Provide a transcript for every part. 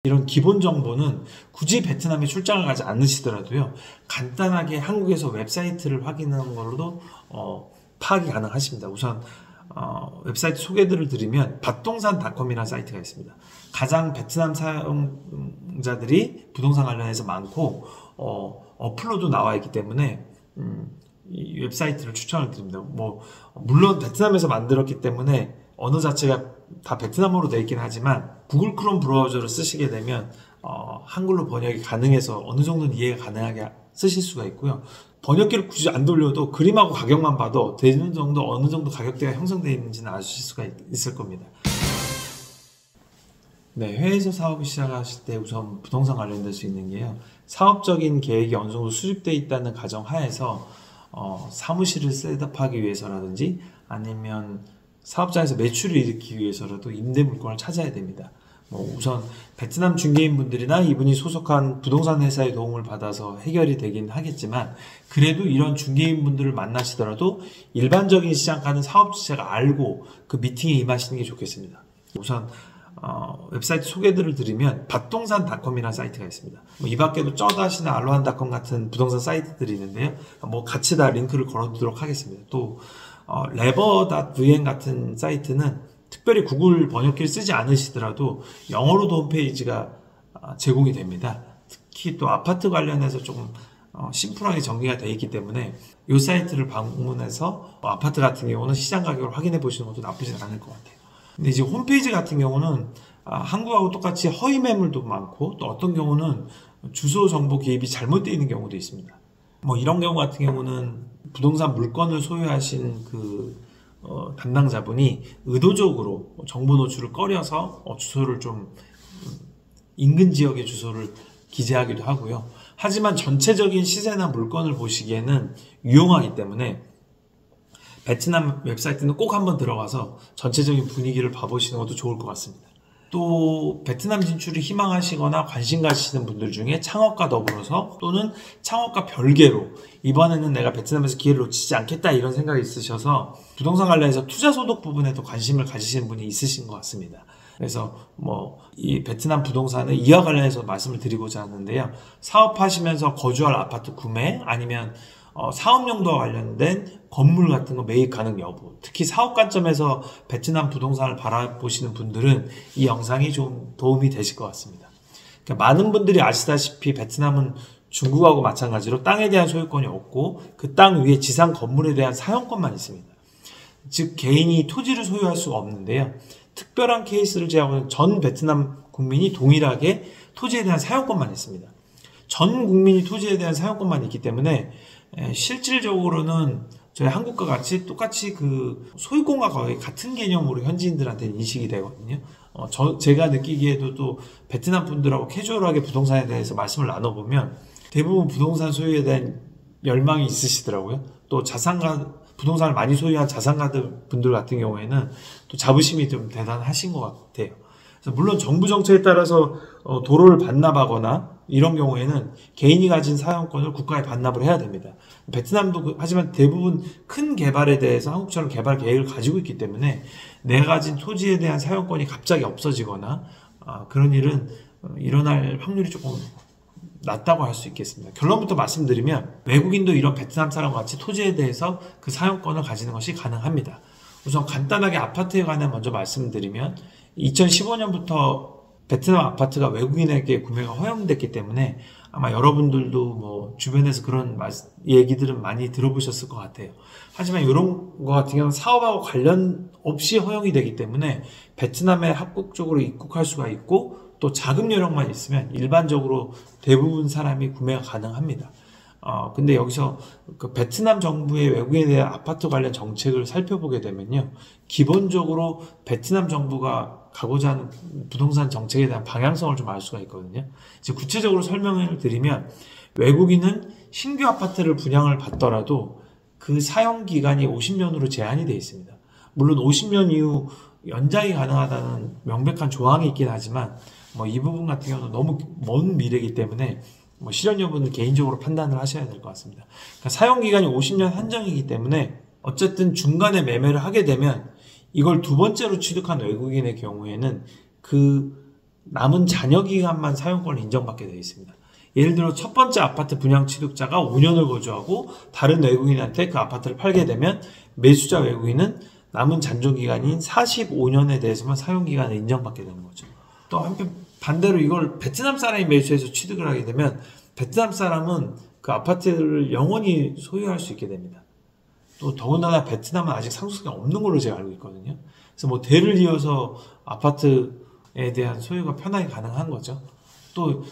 이런 기본 정보는 굳이 베트남에 출장을 가지 않으시더라도요, 간단하게 한국에서 웹사이트를 확인하는 걸로도 파악이 가능하십니다. 우선 웹사이트 소개들을 드리면 밭동산닷컴이라는 사이트가 있습니다. 가장 베트남 사용자들이 부동산 관련해서 많고 어플로도 나와 있기 때문에 이 웹사이트를 추천을 드립니다. 물론 베트남에서 만들었기 때문에 언어 자체가 다 베트남어로 되어 있긴 하지만 구글 크롬 브라우저를 쓰시게 되면 한글로 번역이 가능해서 어느 정도는 이해가 가능하게 쓰실 수가 있고요. 번역기를 굳이 안 돌려도 그림하고 가격만 봐도 되는 정도, 어느 정도 가격대가 형성되어 있는지는 아실 수가 있을 겁니다. 네, 해외에서 사업을 시작하실 때 우선 부동산 관련될 수 있는 게요, 사업적인 계획이 어느 정도 수립되어 있다는 가정 하에서 사무실을 셋업하기 위해서라든지 아니면 사업장에서 매출을 일으키기 위해서라도 임대 물건을 찾아야 됩니다. 우선 베트남 중개인분들이나 이분이 소속한 부동산 회사의 도움을 받아서 해결이 되긴 하겠지만, 그래도 이런 중개인분들을 만나시더라도 일반적인 시장가는 사업자가 알고 그 미팅에 임하시는 게 좋겠습니다. 우선 웹사이트 소개들을 드리면 밭동산닷컴이라는 사이트가 있습니다. 이 밖에도 쩌다시나 알로한닷컴 같은 부동산 사이트들이 있는데요, 같이 다 링크를 걸어두도록 하겠습니다. 또 레버.vn 같은 사이트는 특별히 구글 번역기를 쓰지 않으시더라도 영어로도 홈페이지가 제공이 됩니다. 특히 또 아파트 관련해서 조금 심플하게 전개가 되어 있기 때문에 이 사이트를 방문해서 아파트 같은 경우는 시장 가격을 확인해 보시는 것도 나쁘진 않을 것 같아요. 근데 이제 홈페이지 같은 경우는 한국하고 똑같이 허위 매물도 많고, 또 어떤 경우는 주소 정보 기입이 잘못되어 있는 경우도 있습니다. 이런 경우 같은 경우는 부동산 물건을 소유하신 담당자분이 의도적으로 정보 노출을 꺼려서 주소를 좀 인근 지역의 주소를 기재하기도 하고요. 하지만 전체적인 시세나 물건을 보시기에는 유용하기 때문에 베트남 웹사이트는 꼭 한번 들어가서 전체적인 분위기를 봐보시는 것도 좋을 것 같습니다. 또 베트남 진출을 희망하시거나 관심 가지시는 분들 중에 창업과 더불어서 또는 창업과 별개로 이번에는 내가 베트남에서 기회를 놓치지 않겠다 이런 생각이 있으셔서 부동산 관련해서 투자 소득 부분에도 관심을 가지시는 분이 있으신 것 같습니다. 그래서 이 베트남 부동산을 이와 관련해서 말씀을 드리고자 하는데요, 사업하시면서 거주할 아파트 구매 아니면 사업용도와 관련된 건물 같은 거 매입 가능 여부, 특히 사업 관점에서 베트남 부동산을 바라보시는 분들은 이 영상이 좀 도움이 되실 것 같습니다. 그러니까 많은 분들이 아시다시피 베트남은 중국하고 마찬가지로 땅에 대한 소유권이 없고 그 땅 위에 지상 건물에 대한 사용권만 있습니다. 즉 개인이 토지를 소유할 수가 없는데요, 특별한 케이스를 제외하고는 전 베트남 국민이 동일하게 토지에 대한 사용권만 있습니다. 전 국민이 토지에 대한 사용권만 있기 때문에 실질적으로는 저희 한국과 같이 똑같이 그 소유권과 거의 같은 개념으로 현지인들한테 인식이 되거든요. 제가 느끼기에도 또 베트남 분들하고 캐주얼하게 부동산에 대해서 말씀을 나눠보면 대부분 부동산 소유에 대한 열망이 있으시더라고요. 또 부동산을 많이 소유한 자산가들 분들 같은 경우에는 또 자부심이 좀 대단하신 것 같아요. 그래서 물론 정부 정책에 따라서 도로를 반납하거나 이런 경우에는 개인이 가진 사용권을 국가에 반납을 해야 됩니다. 베트남도 하지만 대부분 큰 개발에 대해서 한국처럼 개발 계획을 가지고 있기 때문에 내가 가진 토지에 대한 사용권이 갑자기 없어지거나 그런 일은 일어날 확률이 조금 낮다고 할 수 있겠습니다. 결론부터 말씀드리면 외국인도 이런 베트남 사람과 같이 토지에 대해서 그 사용권을 가지는 것이 가능합니다. 우선 간단하게 아파트에 관해 먼저 말씀드리면 2015년부터 베트남 아파트가 외국인에게 구매가 허용됐기 때문에 아마 여러분들도 주변에서 그런 얘기들은 많이 들어보셨을 것 같아요. 하지만 이런 거 같은 경우는 사업하고 관련 없이 허용이 되기 때문에 베트남에 합법적으로 입국할 수가 있고 또 자금 여력만 있으면 일반적으로 대부분 사람이 구매가 가능합니다. 근데 여기서 그 베트남 정부의 외국인에 대한 아파트 관련 정책을 살펴보게 되면요, 기본적으로 베트남 정부가 가고자 하는 부동산 정책에 대한 방향성을 좀 알 수가 있거든요. 이제 구체적으로 설명을 드리면 외국인은 신규 아파트를 분양을 받더라도 그 사용 기간이 50년으로 제한이 되어 있습니다. 물론 50년 이후 연장이 가능하다는 명백한 조항이 있긴 하지만 이 부분 같은 경우는 너무 먼 미래이기 때문에 실현 여부는 개인적으로 판단을 하셔야 될 것 같습니다. 그러니까 사용 기간이 50년 한정이기 때문에 어쨌든 중간에 매매를 하게 되면 이걸 두 번째로 취득한 외국인의 경우에는 그 남은 잔여 기간만 사용권을 인정받게 되어 있습니다. 예를 들어 첫 번째 아파트 분양 취득자가 5년을 거주하고 다른 외국인한테 그 아파트를 팔게 되면 매수자 외국인은 남은 잔존 기간인 45년에 대해서만 사용 기간을 인정받게 되는 거죠. 또 한편 반대로 이걸 베트남 사람이 매수해서 취득을 하게 되면 베트남 사람은 그 아파트를 영원히 소유할 수 있게 됩니다. 또 더군다나 베트남은 아직 상속세가 없는 걸로 제가 알고 있거든요. 그래서 뭐 대를 이어서 아파트에 대한 소유가 편하게 가능한 거죠. 또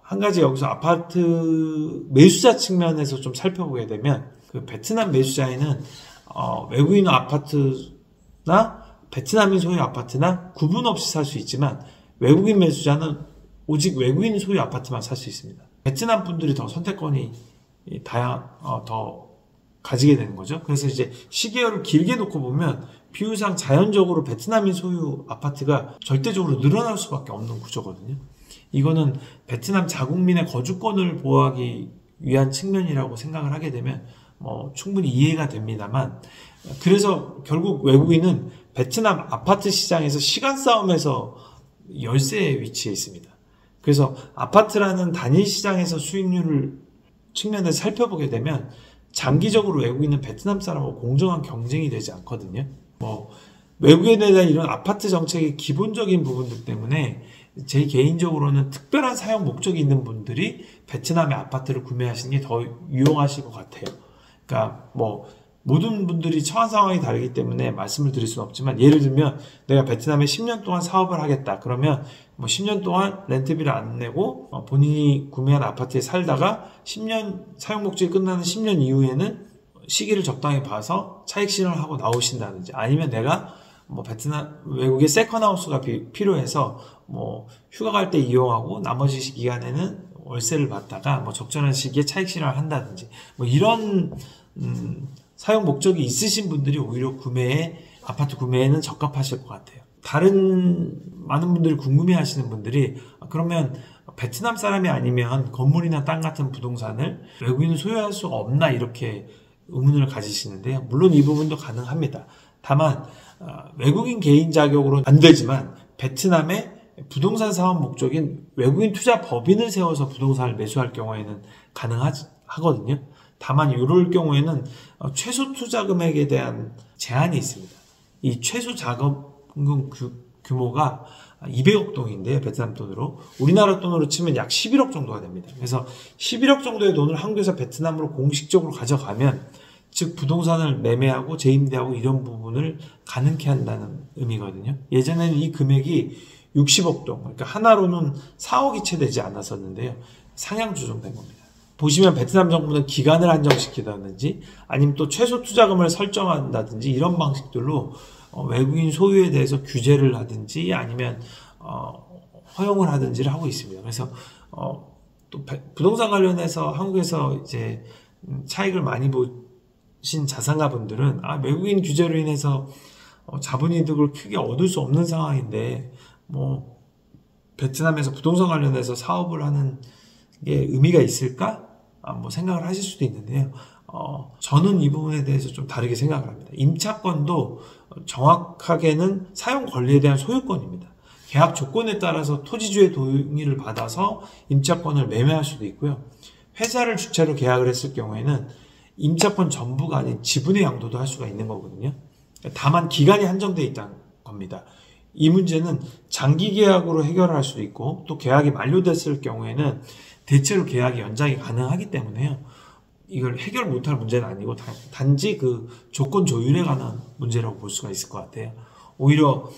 한 가지 여기서 아파트 매수자 측면에서 좀 살펴보게 되면 그 베트남 매수자에는 외국인 아파트나 베트남인 소유 아파트나 구분 없이 살 수 있지만 외국인 매수자는 오직 외국인 소유 아파트만 살 수 있습니다. 베트남 분들이 더 선택권이 더 가지게 되는 거죠. 그래서 이제 시계열을 길게 놓고 보면 비율상 자연적으로 베트남인 소유 아파트가 절대적으로 늘어날 수밖에 없는 구조거든요. 이거는 베트남 자국민의 거주권을 보호하기 위한 측면이라고 생각을 하게 되면 충분히 이해가 됩니다만, 그래서 결국 외국인은 베트남 아파트 시장에서 시간 싸움에서 열세에 위치해 있습니다. 그래서 아파트라는 단일 시장에서 수익률을 측면에서 살펴보게 되면 장기적으로 외국인은 베트남 사람하고 공정한 경쟁이 되지 않거든요. 외국에 대한 이런 아파트 정책의 기본적인 부분들 때문에 제 개인적으로는 특별한 사용 목적이 있는 분들이 베트남의 아파트를 구매하시는 게 더 유용하실 것 같아요. 그러니까 모든 분들이 처한 상황이 다르기 때문에 말씀을 드릴 수는 없지만, 예를 들면 내가 베트남에 10년 동안 사업을 하겠다. 그러면 10년 동안 렌트비를 안 내고 본인이 구매한 아파트에 살다가 10년 사용 목적이 끝나는 10년 이후에는 시기를 적당히 봐서 차익 실현을 하고 나오신다든지, 아니면 내가 베트남 외국의 세컨하우스가 필요해서 휴가 갈 때 이용하고 나머지 기간에는 월세를 받다가 적절한 시기에 차익 실현을 한다든지, 이런 사용 목적이 있으신 분들이 오히려 아파트 구매에는 적합하실 것 같아요. 다른 많은 분들이 궁금해하시는 분들이, 그러면 베트남 사람이 아니면 건물이나 땅 같은 부동산을 외국인은 소유할 수가 없나, 이렇게 의문을 가지시는데요. 물론 이 부분도 가능합니다. 다만 외국인 개인 자격으로는 안 되지만 베트남의 부동산 사업 목적인 외국인 투자 법인을 세워서 부동산을 매수할 경우에는 가능하거든요. 다만 이럴 경우에는 최소 투자 금액에 대한 제한이 있습니다. 이 최소 자금금 규모가 200억 동인데요. 베트남 돈으로. 우리나라 돈으로 치면 약 11억 정도가 됩니다. 그래서 11억 정도의 돈을 한국에서 베트남으로 공식적으로 가져가면, 즉 부동산을 매매하고 재임대하고 이런 부분을 가능케 한다는 의미거든요. 예전에는 이 금액이 60억 동, 그러니까 하나로는 4억이 채 되지 않았었는데요. 상향 조정된 겁니다. 보시면 베트남 정부는 기간을 한정시키다든지 아니면 또 최소 투자금을 설정한다든지 이런 방식들로 외국인 소유에 대해서 규제를 하든지 아니면 허용을 하든지를 하고 있습니다. 그래서 또 부동산 관련해서 한국에서 이제 차익을 많이 보신 자산가분들은 외국인 규제로 인해서 자본이득을 크게 얻을 수 없는 상황인데 베트남에서 부동산 관련해서 사업을 하는 게 의미가 있을까? 생각을 하실 수도 있는데요. 저는 이 부분에 대해서 좀 다르게 생각을 합니다. 임차권도 정확하게는 사용 권리에 대한 소유권입니다. 계약 조건에 따라서 토지주의 동의를 받아서 임차권을 매매할 수도 있고요. 회사를 주체로 계약을 했을 경우에는 임차권 전부가 아닌 지분의 양도도 할 수가 있는 거거든요. 다만 기간이 한정되어 있다는 겁니다. 이 문제는 장기 계약으로 해결할 수도 있고, 또 계약이 만료됐을 경우에는 대체로 계약이 연장이 가능하기 때문에요. 이걸 해결 못할 문제는 아니고 단지 그 조건 조율에 관한 문제라고 볼 수가 있을 것 같아요. 오히려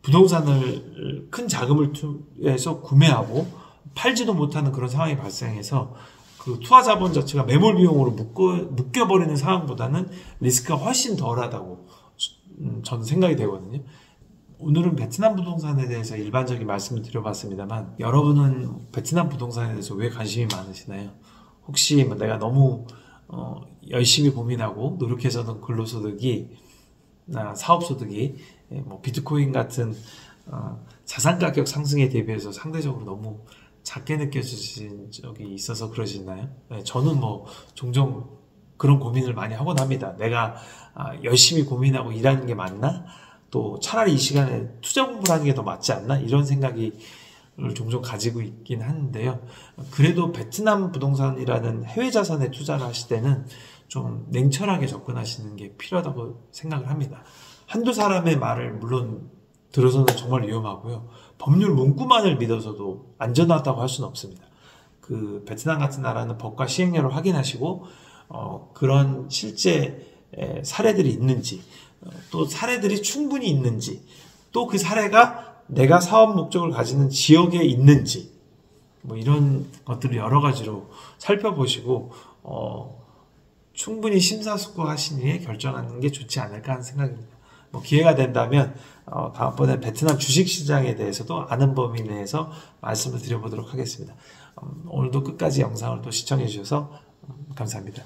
부동산을 큰 자금을 투여해서 구매하고 팔지도 못하는 그런 상황이 발생해서 그 투하 자본 자체가 매몰 비용으로 묶여버리는 상황보다는 리스크가 훨씬 덜하다고 저는 생각이 되거든요. 오늘은 베트남 부동산에 대해서 일반적인 말씀을 드려봤습니다만, 여러분은 베트남 부동산에 대해서 왜 관심이 많으시나요? 혹시 내가 너무 열심히 고민하고 노력해서는 근로소득이 사업소득이 비트코인 같은 자산 가격 상승에 대비해서 상대적으로 너무 작게 느껴지신 적이 있어서 그러시나요? 네, 저는 종종 그런 고민을 많이 하곤 합니다. 내가 열심히 고민하고 일하는 게 맞나? 또 차라리 이 시간에 투자 공부를 하는 게 더 맞지 않나? 이런 생각이 종종 가지고 있긴 하는데요. 그래도 베트남 부동산이라는 해외 자산에 투자를 하실 때는 좀 냉철하게 접근하시는 게 필요하다고 생각을 합니다. 한두 사람의 말을 물론 들어서는 정말 위험하고요. 법률 문구만을 믿어서도 안전하다고 할 수는 없습니다. 그 베트남 같은 나라는 법과 시행령을 확인하시고 그런 실제 사례들이 있는지, 또 사례들이 충분히 있는지, 또 그 사례가 내가 사업 목적을 가지는 지역에 있는지, 뭐 이런 것들을 여러 가지로 살펴보시고 충분히 심사숙고하신 후에 결정하는 게 좋지 않을까 하는 생각입니다. 뭐 기회가 된다면 다음번에 베트남 주식시장에 대해서도 아는 범위 내에서 말씀을 드려보도록 하겠습니다. 오늘도 끝까지 영상을 또 시청해 주셔서 감사합니다.